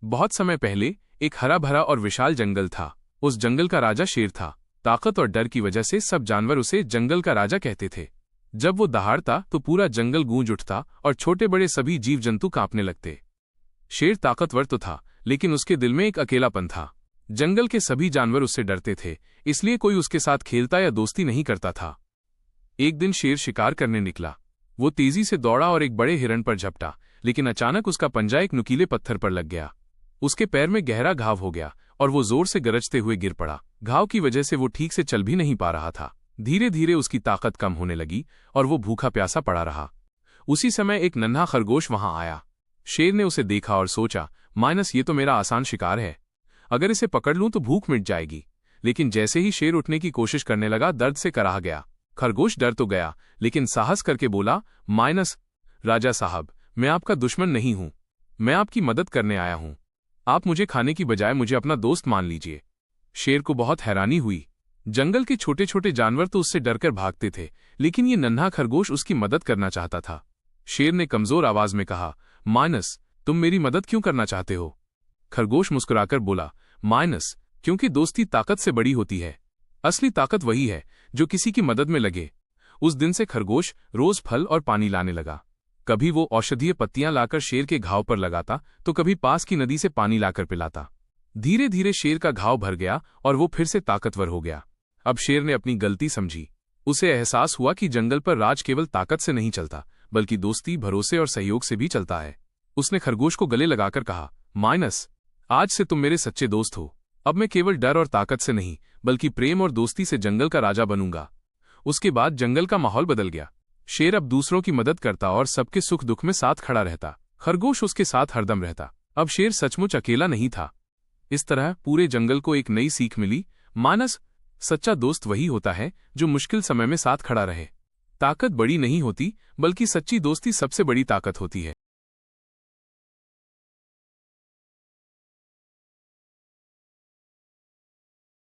बहुत समय पहले एक हरा भरा और विशाल जंगल था। उस जंगल का राजा शेर था। ताकत और डर की वजह से सब जानवर उसे जंगल का राजा कहते थे। जब वो दहाड़ता तो पूरा जंगल गूंज उठता और छोटे बड़े सभी जीव जंतु कांपने लगते। शेर ताकतवर तो था, लेकिन उसके दिल में एक अकेलापन था। जंगल के सभी जानवर उससे डरते थे, इसलिए कोई उसके साथ खेलता या दोस्ती नहीं करता था। एक दिन शेर शिकार करने निकला। वो तेजी से दौड़ा और एक बड़े हिरण पर झपटा, लेकिन अचानक उसका पंजा एक नुकीले पत्थर पर लग गया। उसके पैर में गहरा घाव हो गया और वो जोर से गरजते हुए गिर पड़ा। घाव की वजह से वो ठीक से चल भी नहीं पा रहा था। धीरे धीरे उसकी ताकत कम होने लगी और वो भूखा प्यासा पड़ा रहा। उसी समय एक नन्हा खरगोश वहां आया। शेर ने उसे देखा और सोचा, ये तो मेरा आसान शिकार है। अगर इसे पकड़ लूं तो भूख मिट जाएगी। लेकिन जैसे ही शेर उठने की कोशिश करने लगा, दर्द से कराह गया। खरगोश डर तो गया, लेकिन साहस करके बोला, राजा साहब, मैं आपका दुश्मन नहीं हूं। मैं आपकी मदद करने आया हूं। आप मुझे खाने की बजाय मुझे अपना दोस्त मान लीजिए। शेर को बहुत हैरानी हुई। जंगल के छोटे छोटे जानवर तो उससे डरकर भागते थे, लेकिन ये नन्हा खरगोश उसकी मदद करना चाहता था। शेर ने कमजोर आवाज में कहा, तुम मेरी मदद क्यों करना चाहते हो? खरगोश मुस्कुराकर बोला, क्योंकि दोस्ती ताकत से बड़ी होती है। असली ताकत वही है जो किसी की मदद में लगे। उस दिन से खरगोश रोज फल और पानी लाने लगा। कभी वो औषधीय पत्तियां लाकर शेर के घाव पर लगाता, तो कभी पास की नदी से पानी लाकर पिलाता। धीरे धीरे शेर का घाव भर गया और वो फिर से ताकतवर हो गया। अब शेर ने अपनी गलती समझी। उसे एहसास हुआ कि जंगल पर राज केवल ताकत से नहीं चलता, बल्कि दोस्ती, भरोसे और सहयोग से भी चलता है। उसने खरगोश को गले लगाकर कहा, आज से तुम मेरे सच्चे दोस्त हो। अब मैं केवल डर और ताकत से नहीं, बल्कि प्रेम और दोस्ती से जंगल का राजा बनूंगा। उसके बाद जंगल का माहौल बदल गया। शेर अब दूसरों की मदद करता और सबके सुख दुख में साथ खड़ा रहता। खरगोश उसके साथ हरदम रहता। अब शेर सचमुच अकेला नहीं था। इस तरह पूरे जंगल को एक नई सीख मिली, सच्चा दोस्त वही होता है जो मुश्किल समय में साथ खड़ा रहे। ताकत बड़ी नहीं होती, बल्कि सच्ची दोस्ती सबसे बड़ी ताकत होती है।